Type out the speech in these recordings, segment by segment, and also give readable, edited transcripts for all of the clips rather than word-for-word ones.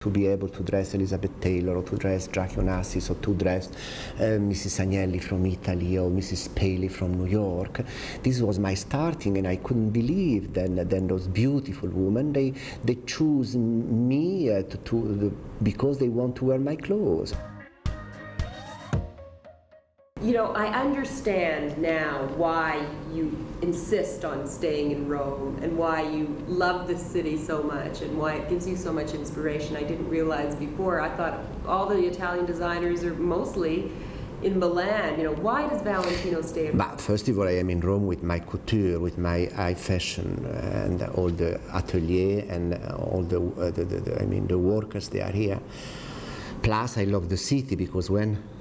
to be able to dress Elizabeth Taylor or to dress Jackie Onassis or to dress Mrs. Agnelli from Italy or Mrs. Paley from New York. This was my starting, and I couldn't believe then those beautiful women, they choose me because they want to wear my clothes. You know, I understand now why you insist on staying in Rome and why you love this city so much and why it gives you so much inspiration. I didn't realize before. I thought all the Italian designers are mostly in Milan. You know, why does Valentino stay in Rome? But first of all, I am in Rome with my couture, with my high fashion, and all the atelier and all the workers, they are here. Plus, I love the city because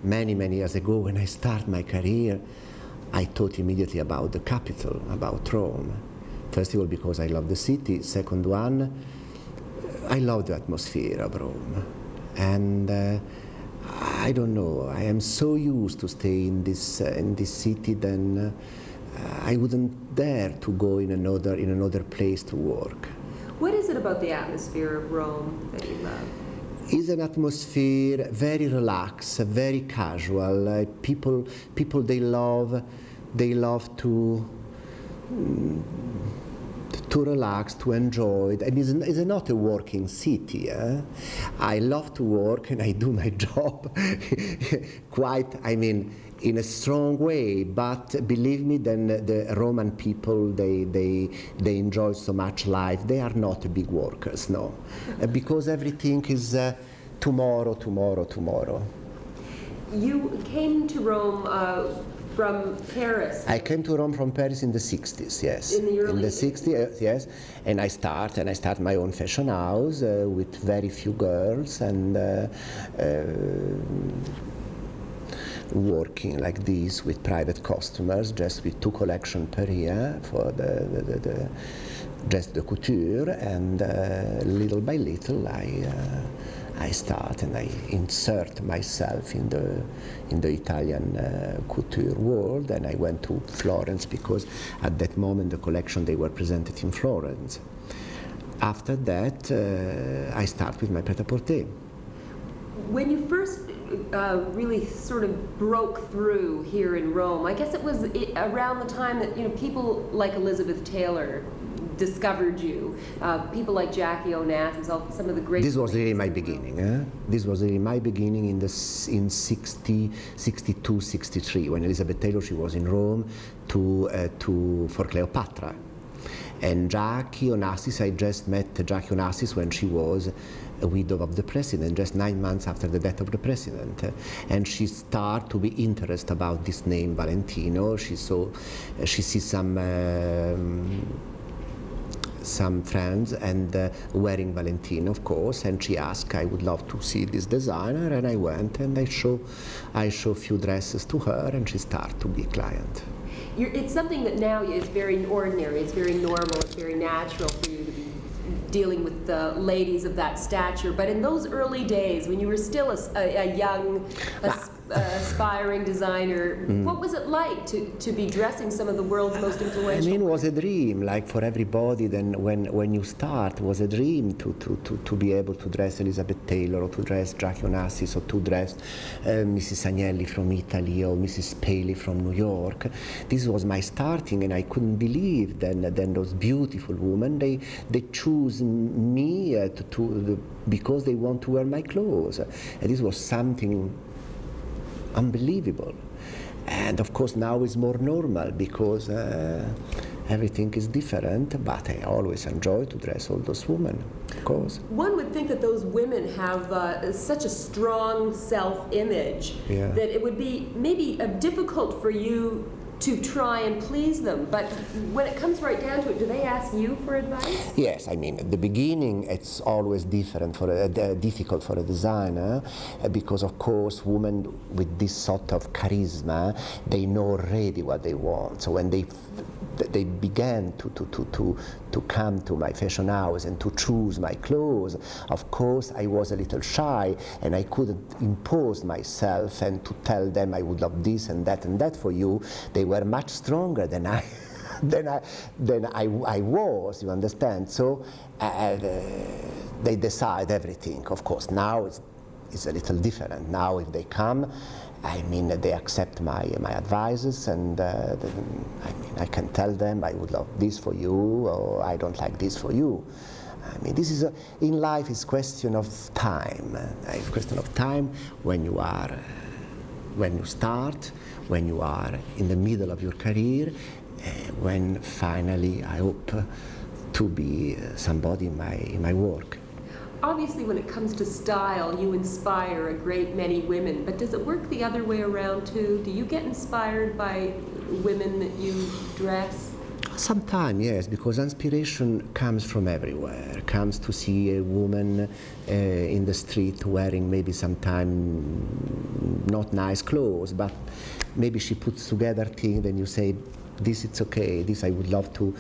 many years ago, when I started my career, I thought immediately about the capital, about Rome. First of all, because I love the city. Second one, I love the atmosphere of Rome. And I don't know, I am so used to stay in this city, then I wouldn't dare to go in another place to work. What is it about the atmosphere of Rome that you love? Is an atmosphere very relaxed, very casual. People they love to relax, to enjoy. I mean, it's not a working city. I love to work and I do my job in a strong way, but believe me, then the Roman people, they enjoy so much life. They are not big workers, no, because everything is tomorrow. You came to Rome from Paris. I came to Rome from Paris in the 60s, yes. In the early 60s, yes. And I start my own fashion house with very few girls and working like this with private customers, just with 2 collections per year for just the couture, and little by little I start and I insert myself in the Italian couture world, and I went to Florence because at that moment the collection they were presented in Florence. After that I start with my pret-a-porter. When you first really sort of broke through here in Rome, I guess it was around the time that people like Elizabeth Taylor discovered you, people like Jackie Onassis, some of the great. This was really my beginning. This was really my beginning in 62, 63, when Elizabeth Taylor, she was in Rome for Cleopatra. And Jackie Onassis, I just met Jackie Onassis when she was a widow of the president, just 9 months after the death of the president. And she started to be interested about this name Valentino. She sees some friends and wearing Valentino, of course, and she asked, I would love to see this designer, and I went and I show a few dresses to her, and she started to be a client. It's something that now is very ordinary, it's very normal, it's very natural for you to be dealing with the ladies of that stature, but in those early days when you were still a young, aspiring designer, what was it like to be dressing some of the world's most influential? I mean, it was a dream, like for everybody. Then when you start, it was a dream to be able to dress Elizabeth Taylor or to dress Jackie Onassis or to dress Mrs. Agnelli from Italy or Mrs. Paley from New York. This was my starting, and I couldn't believe then those beautiful women, they choose me because they want to wear my clothes. And this was something unbelievable. And of course now it's more normal because everything is different, but I always enjoy to dress all those women, of course. One would think that those women have such a strong self-image that it would be maybe difficult for you to try and please them, but when it comes right down to it, do they ask you for advice? Yes, I mean, at the beginning it's always difficult for a designer because, of course, women with this sort of charisma, they know already what they want. So when they began to come to my fashion house and to choose my clothes, of course I was a little shy and I couldn't impose myself and to tell them I would love this and that for you. They were much stronger than I than I was, you understand? So they decide everything. Of course, now it's a little different. Now if they come, I mean, they accept my advices, and I can tell them I would love this for you, or I don't like this for you. I mean, this is in life is question of time. It's question of time when you start, when you are in the middle of your career, when finally I hope to be somebody in my work. Obviously, when it comes to style, you inspire a great many women, but does it work the other way around too? Do you get inspired by women that you dress? Sometimes, yes, because inspiration comes from everywhere. Comes to see a woman in the street wearing maybe sometimes not nice clothes, but maybe she puts together things and you say, this it's okay, this I would love to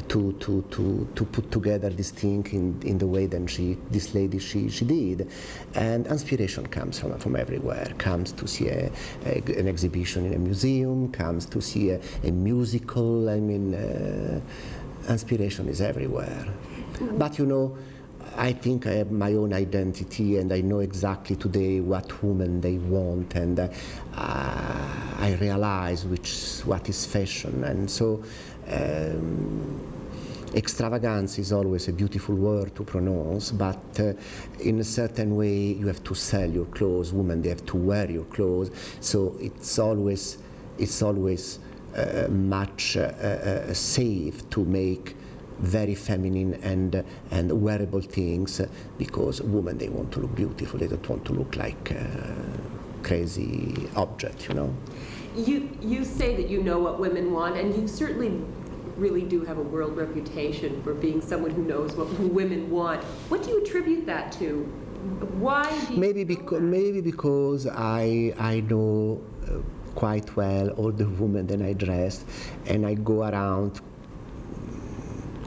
put together this thing in the way that this lady she did. And inspiration comes from everywhere. Comes to see an exhibition in a museum, comes to see a musical. I mean, inspiration is everywhere. But you know, I think I have my own identity, and I know exactly today what women they want, and I realize what is fashion. And so extravagance is always a beautiful word to pronounce, but in a certain way you have to sell your clothes. Women, they have to wear your clothes, so it's always much safe to make very feminine and wearable things, because women, they want to look beautiful. They don't want to look like crazy object, you know. You say that you know what women want, and you certainly really do have a world reputation for being someone who knows what women want. What do you attribute that to? Why do you maybe because I know quite well all the women that I dress, and I go around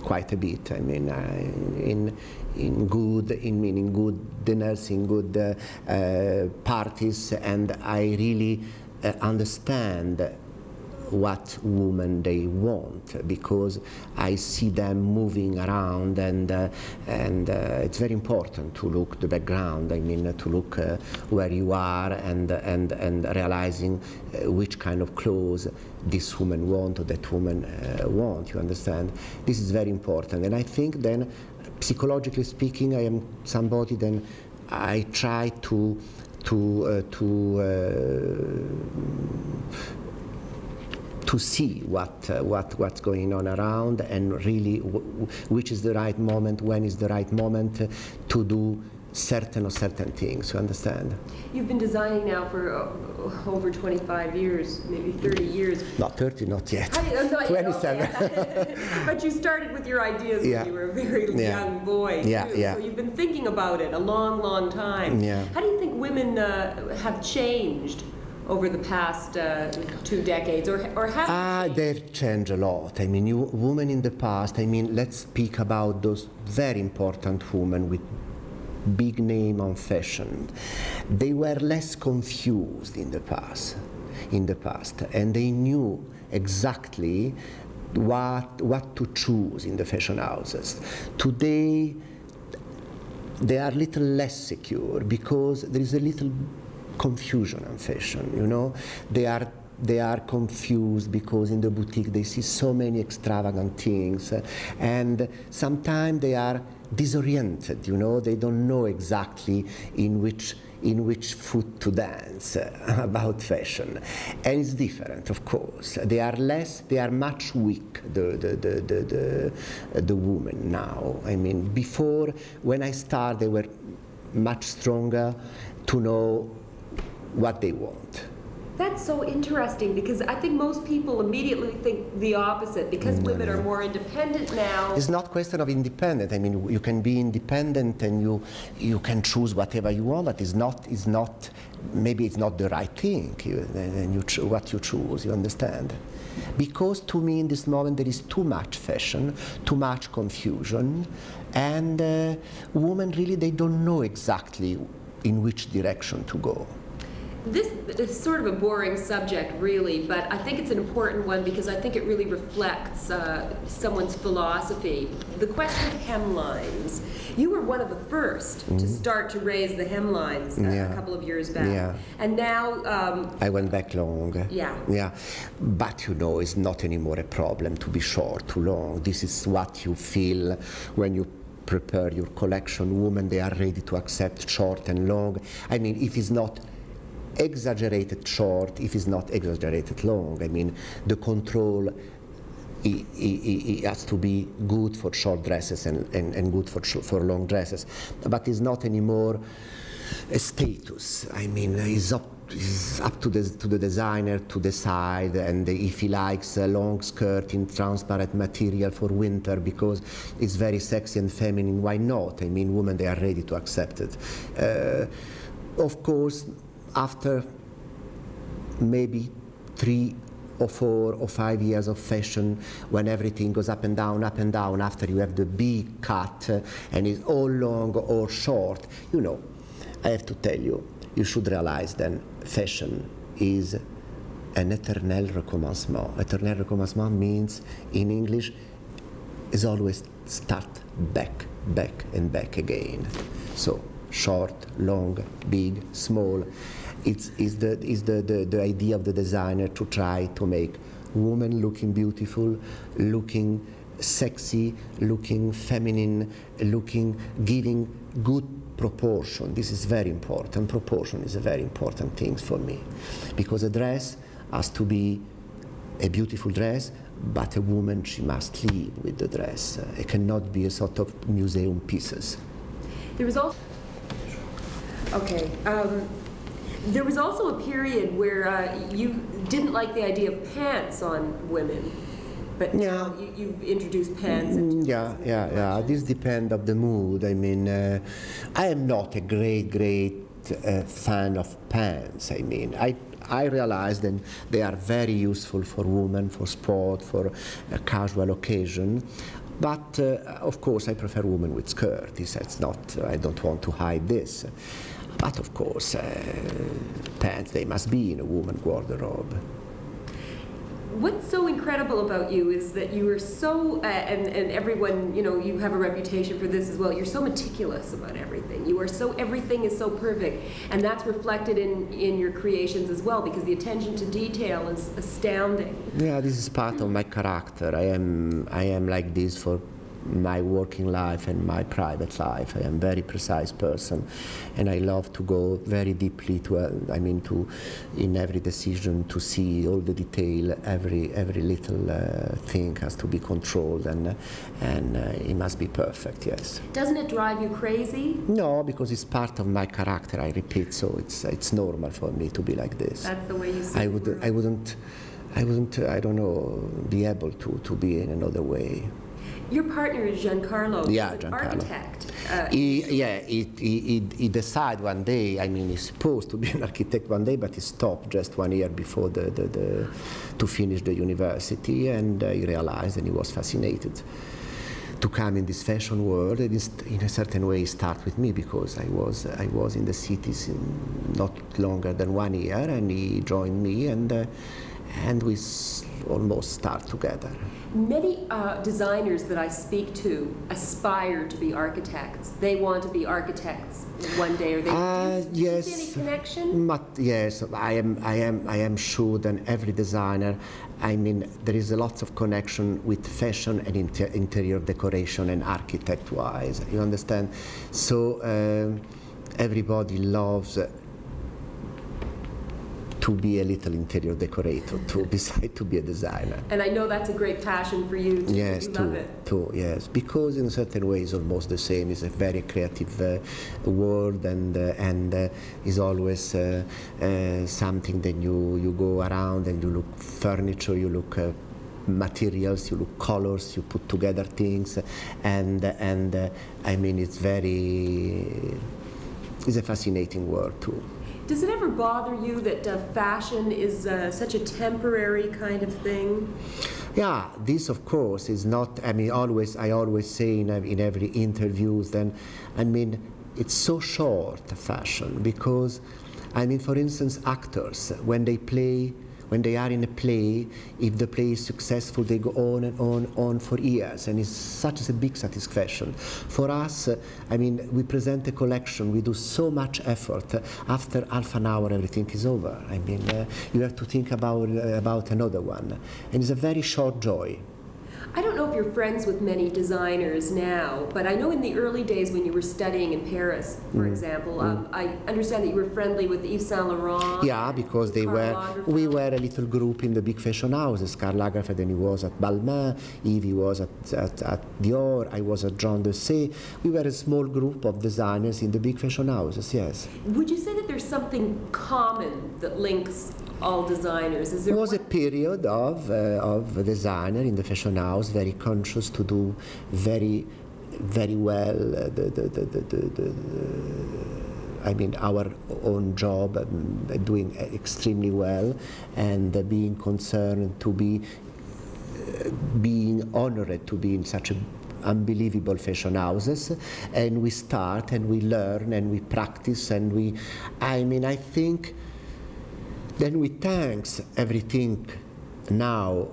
quite a bit. I mean, in good dinners, in good parties, and I really understand what women they want, because I see them moving around, and it's very important to look the background. I mean, to look where you are, and realizing which kind of clothes this woman want or that woman want. You understand? This is very important, and I think then, psychologically speaking, I am somebody. Then I try to see what's going on around, and really which is the right moment, when is the right moment to do certain things. You understand? You've been designing now for over 25 years, maybe 30 years. Not 30, not yet. 27. Okay. But you started with your ideas when you were a very young boy, too. So you've been thinking about it a long time. Yeah. How do you think women have changed over the past 2 decades, or have they've changed a lot. I mean, women in the past, I mean, let's speak about those very important women with big name on fashion. They were less confused in the past, and they knew exactly what to choose in the fashion houses. Today, they are a little less secure, because there is a little confusion in fashion, you know. They are confused because in the boutique they see so many extravagant things, and sometimes they are disoriented, you know. They don't know exactly in which foot to dance about fashion, and it's different, of course. They are much weak, the women now. I mean, before, when I started, they were much stronger to know what they want. That's so interesting, because I think most people immediately think the opposite, because women are more independent now. It's not a question of independent. I mean, you can be independent and you can choose whatever you want, but maybe it's not the right thing, what you choose, you understand? Because to me in this moment there is too much fashion, too much confusion, and women really, they don't know exactly in which direction to go. This is sort of a boring subject, really, but I think it's an important one because I think it really reflects someone's philosophy. The question of hemlines. You were one of the first to start to raise the hemlines a couple of years back. Yeah. And now... I went back long. Yeah. Yeah. But you know, it's not anymore a problem to be short, too long. This is what you feel when you prepare your collection. Women, they are ready to accept short and long. I mean, if it's not exaggerated short, if it's not exaggerated long, I mean, the control it has to be good for short dresses and good for long dresses. But it's not anymore a status. I mean, it's up to the designer to decide, and if he likes a long skirt in transparent material for winter because it's very sexy and feminine, why not? I mean, women, they are ready to accept it. Of course, after maybe 3 or 4 or 5 years of fashion, when everything goes up and down, after you have the big cut and it's all long or short, you know, I have to tell you, you should realize then fashion is an éternel recommencement. Éternel recommencement means, in English, is always start back and back again. So short, long, big, small. It's the idea of the designer to try to make women looking beautiful, looking sexy, looking feminine, giving good proportion. This is very important. Proportion is a very important thing for me, because a dress has to be a beautiful dress, but a woman, she must live with the dress. It cannot be a sort of museum pieces. There was also there was also a period where you didn't like the idea of pants on women, but now you've introduced pants into This depends of the mood. I mean, I am not a great fan of pants. I mean, I realize that they are very useful for women, for sport, for a casual occasion. But of course, I prefer women with skirt. It's not. I don't want to hide this. But of course, pants, they must be in a woman's wardrobe. What's so incredible about you is that you are so, and everyone, you know, you have a reputation for this as well, you're so meticulous about everything. You are so, everything is so perfect. And that's reflected in your creations as well, because the attention to detail is astounding. Yeah, this is part of my character. I am like this for my working life and my private life. I am a very precise person, and I love to go very deeply in every decision, to see all the detail. Every little thing has to be controlled, and it must be perfect. Yes. Doesn't it drive you crazy? No, because it's part of my character. I repeat, so it's normal for me to be like this. That's the way you see it. I wouldn't. I don't know, be able to be in another way. Your partner is Giancarlo. Yeah, He's an Giancarlo. Architect. He decided one day. I mean, he's supposed to be an architect one day, but he stopped just 1 year before to finish the university, and he realized, and he was fascinated to come in this fashion world. And in a certain way, start with me, because I was in the cities not longer than 1 year, and he joined me, and we almost start together. Many designers that I speak to aspire to be architects. They want to be architects one day, or they do you see any connection? But yes, I am sure that every designer, I mean, there is a lot of connection with fashion and interior decoration and architect-wise. You understand? So everybody loves to be a little interior decorator, beside to be a designer. And I know that's a great passion for you, too. Yes, you love it. too, yes. Because in certain ways, almost the same. It's a very creative world, and is always something that you go around and you look furniture, you look materials, you look colors, you put together things, and I mean, it's a fascinating world too. Does it ever bother you that fashion is such a temporary kind of thing? Yeah, this of course is not. I mean, I always say in every interviews. Then, I mean, it's so short, fashion, because I mean, for instance, actors, when they are in a play, if the play is successful, they go on and on for years, and it's such a big satisfaction. For us, I mean, we present a collection, we do so much effort. After half an hour, everything is over. I mean, you have to think about another one, and it's a very short joy. I don't know if you're friends with many designers now, but I know in the early days when you were studying in Paris, for example, I understand that you were friendly with Yves Saint Laurent. Yeah, because we were a little group in the big fashion houses. Karl Lagerfeld, and he was at Balmain, Yves was at Dior, I was at Jean de Say. We were a small group of designers in the big fashion houses, yes. Would you say that there's something common that links all designers? Is there was a period of a designer in the fashion house, very conscious to do very well I mean, our own job, doing extremely well, and being concerned to being honored to be in such a unbelievable fashion houses. And we start and we learn and we practice, and I think then we thanks everything now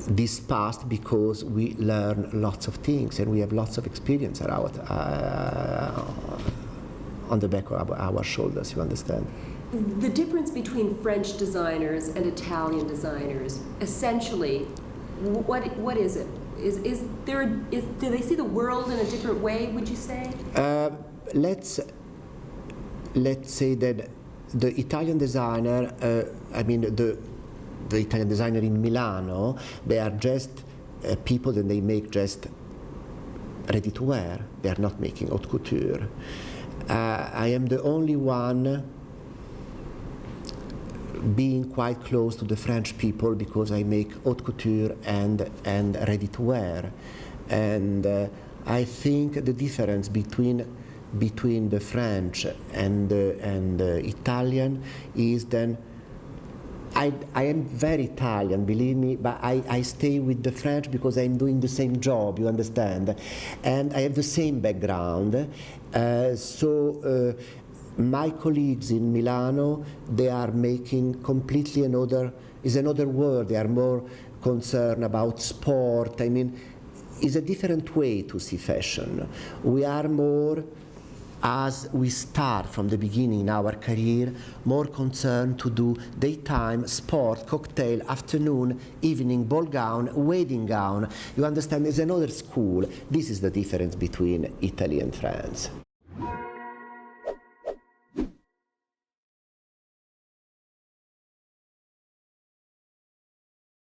this past, because we learn lots of things and we have lots of experience around, on the back of our shoulders, you understand? The difference between French designers and Italian designers, essentially, what is it? Do they see the world in a different way, would you say? Let's say that the Italian designer, the Italian designer in Milano, they are just people that they make just ready to wear. They are not making haute couture. I am the only one being quite close to the French people, because I make haute couture and ready to wear. And I think the difference between the French and the Italian is then I am very Italian, believe me, but I stay with the French because I'm doing the same job, you understand, and I have the same background. So my colleagues in Milano, they are making completely another world. They are more concerned about sport. I mean, it's a different way to see fashion. We are more, as we start from the beginning in our career, more concerned to do daytime, sport, cocktail, afternoon, evening, ball gown, wedding gown. You understand, it's another school. This is the difference between Italy and France.